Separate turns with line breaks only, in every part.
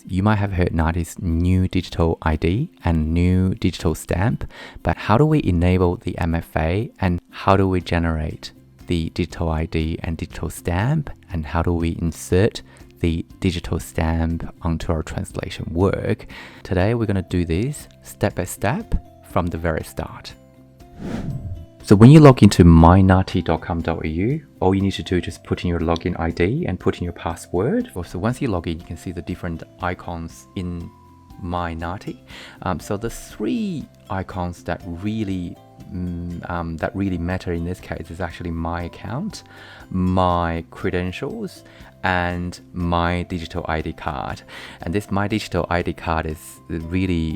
you might have heard NAATI's new digital ID and new digital stamp, but how do we enable the MFA and how do we generate the digital ID and digital stamp, and how do we insert the digital stamp onto our translation work? Today we're going to do this step by step from the very start. So when you log into mynaati.com.au, all you need to do is just put in your login ID and put in your password. So once you log in, you can see the different icons in My NAATI. So the three icons that really matter in this case is actually my account, my credentials, and my digital ID card. And this my digital ID card is really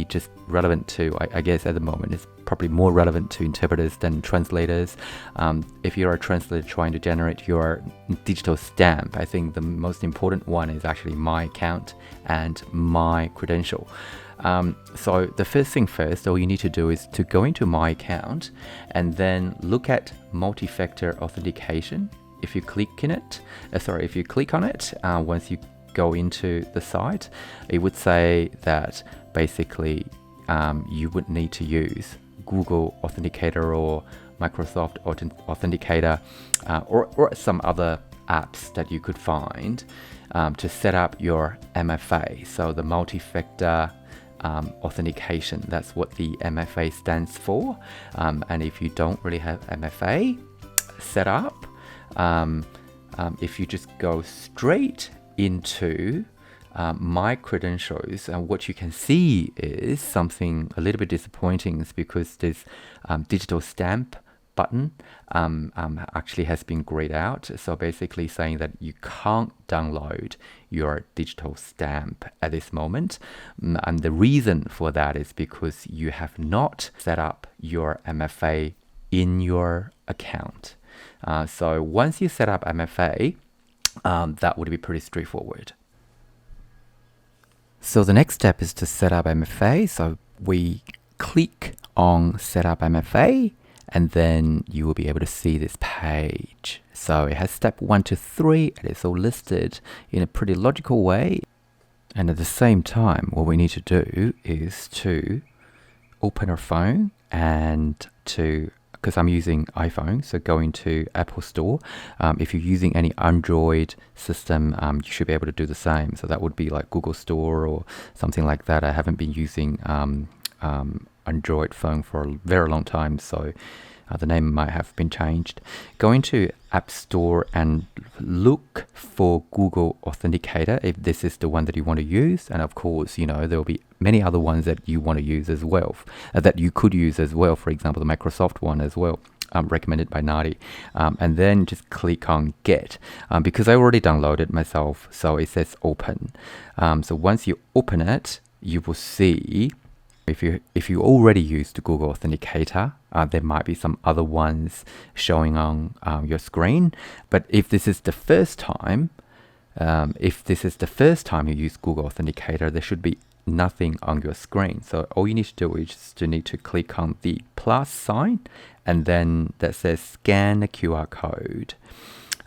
just relevant to, I guess at the moment, it's probably more relevant to interpreters than translators. If you're a translator trying to generate your digital stamp, I think the most important one is actually my account and my credential. So the first thing first, all you need to do is to go into my account and then look at multi-factor authentication. If you click on it, once you go into the site, it would say that basically you would need to use Google Authenticator or Microsoft Authenticator or some other apps that you could find to set up your MFA. So the multi-factor authentication, that's what the MFA stands for. And if you don't really have MFA set up, if you just go straight into my credentials, what you can see is something a little bit disappointing, is because this digital stamp button actually has been grayed out. So basically saying that you can't download your digital stamp at this moment. And the reason for that is because you have not set up your MFA in your account. So once you set up MFA, that would be pretty straightforward. So the next step is to set up MFA. So we click on set up MFA, and then you will be able to see this page. So it has step 1 to 3, and it's all listed in a pretty logical way. And at the same time, what we need to do is to open our phone and because I'm using iPhone, so go into Apple Store. If you're using any Android system, you should be able to do the same. So that would be like Google Store or something like that. I haven't been using Android phone for a very long time, so the name might have been changed. Go into App Store and look for Google Authenticator if this is the one that you want to use. And of course, there will be many other ones that you want to use as well, that you could use as well. For example, the Microsoft one as well, recommended by NAATI. And then just click on Get, because I already downloaded myself, so it says Open. So once you open it, you will see, if you already used Google Authenticator, there might be some other ones showing on your screen. But if this is the first time, you use Google Authenticator, there should be nothing on your screen. So all you need to do is just need to click on the plus sign, and then that says scan the QR code.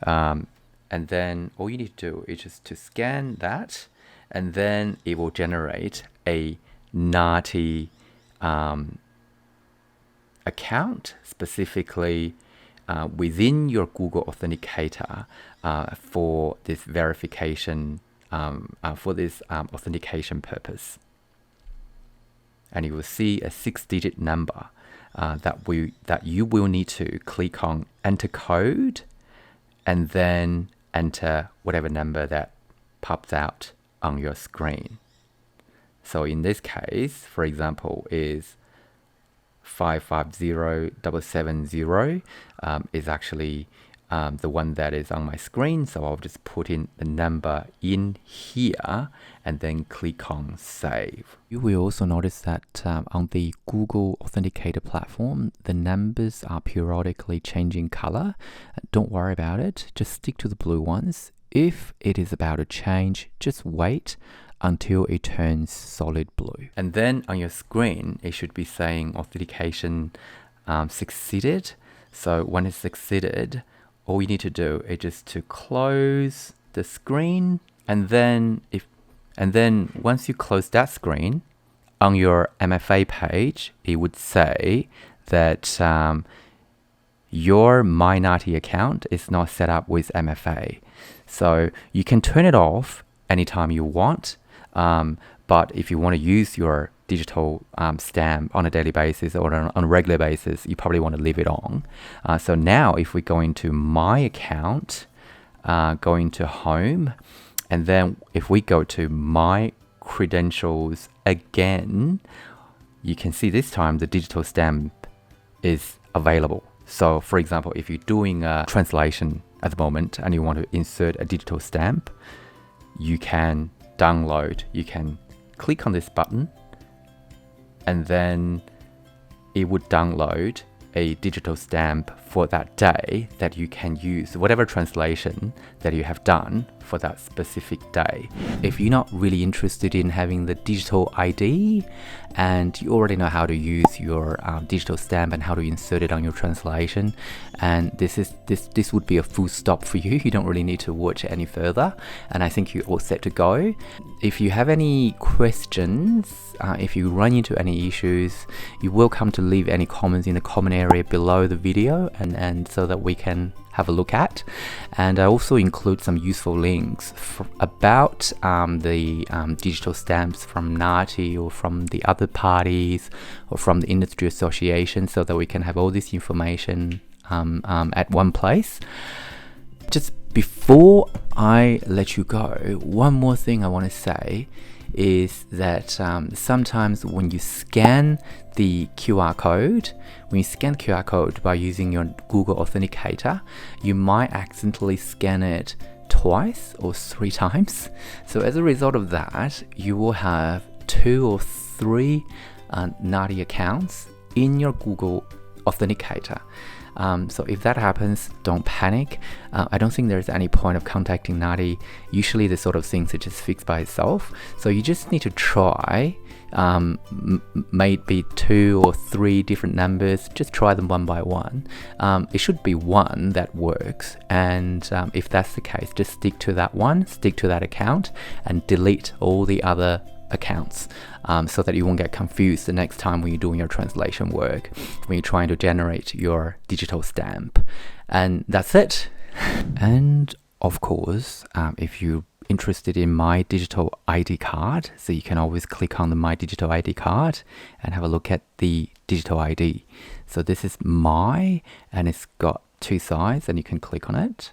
And then all you need to do is just to scan that, and then it will generate a NAATI account specifically within your Google Authenticator for this verification, authentication purpose. And you will see a 6-digit number that you will need to click on enter code, and then enter whatever number that pops out on your screen. So in this case, for example, is 550770 is actually the one that is on my screen. So I'll just put in the number in here and then click on Save. You will also notice that on the Google Authenticator platform, the numbers are periodically changing color. Don't worry about it. Just stick to the blue ones. If it is about to change, just wait until it turns solid blue. And then on your screen, it should be saying authentication succeeded. So when it's succeeded, all you need to do is just to close the screen, and then if And then once you close that screen, on your MFA page, it would say that your My NAATI account is not set up with MFA. So you can turn it off anytime you want. But if you want to use your digital stamp on a daily basis or on a regular basis, you probably want to leave it on. So now if we go into My Account, go into Home, and then if we go to My Credentials again, you can see this time the digital stamp is available. So for example, if you're doing a translation at the moment and you want to insert a digital stamp, you can download, you can click on this button, and then it would download a digital stamp for that day that you can use, whatever translation that you have done for that specific day. If you're not really interested in having the digital ID and you already know how to use your digital stamp and how to insert it on your translation, and this would be a full stop for you. You don't really need to watch any further, and I think you're all set to go. If you have any questions, if you run into any issues, you're welcome to leave any comments in the comment area below the video, and so that we can have a look at. And I also include some useful links about the digital stamps from NAATI or from the other parties or from the industry association, so that we can have all this information at one place. Just before I let you go, one more thing I want to say is that sometimes when you scan the QR code, by using your Google Authenticator, you might accidentally scan it twice or 3 times. So as a result of that, you will have 2 or 3 NAATI accounts in your Google Authenticator. So if that happens, don't panic. I don't think there's any point of contacting NAATI. Usually the sort of things are just fixed by itself. So you just need to try, maybe 2 or 3 different numbers. Just try them one by one. It should be one that works. And if that's the case, just stick to that one, stick to that account, and delete all the other accounts, so that you won't get confused the next time when you're doing your translation work, when you're trying to generate your digital stamp. And that's it. And of course, if you're interested in My Digital ID card, so you can always click on the My Digital ID card and have a look at the digital ID. So this is My, and it's got 2 sides, and you can click on it.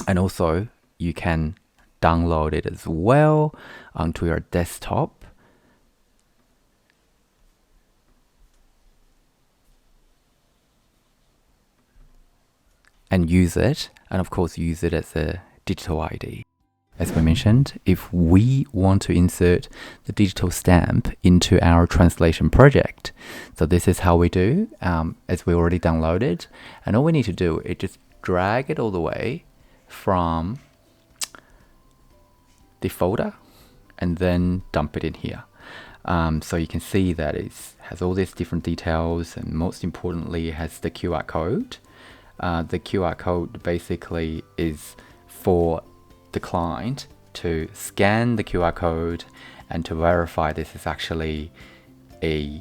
And also you can download it as well onto your desktop. And use it, and of course use it as a digital ID. As we mentioned, if we want to insert the digital stamp into our translation project, so this is how we do, as we already downloaded, and all we need to do is just drag it all the way from the folder and then dump it in here. So you can see that it has all these different details, and most importantly it has the QR code. The QR code basically is for the client to scan the QR code and to verify this is actually a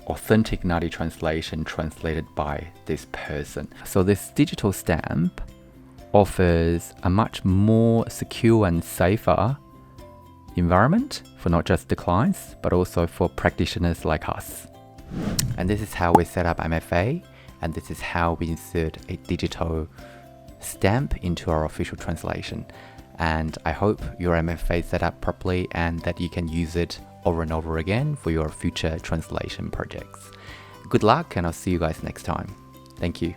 authentic NAATI translation translated by this person. So this digital stamp offers a much more secure and safer environment for not just the clients, but also for practitioners like us. And this is how we set up MFA, and this is how we insert a digital stamp into our official translation. And I hope your MFA is set up properly and that you can use it over and over again for your future translation projects. Good luck, and I'll see you guys next time. Thank you.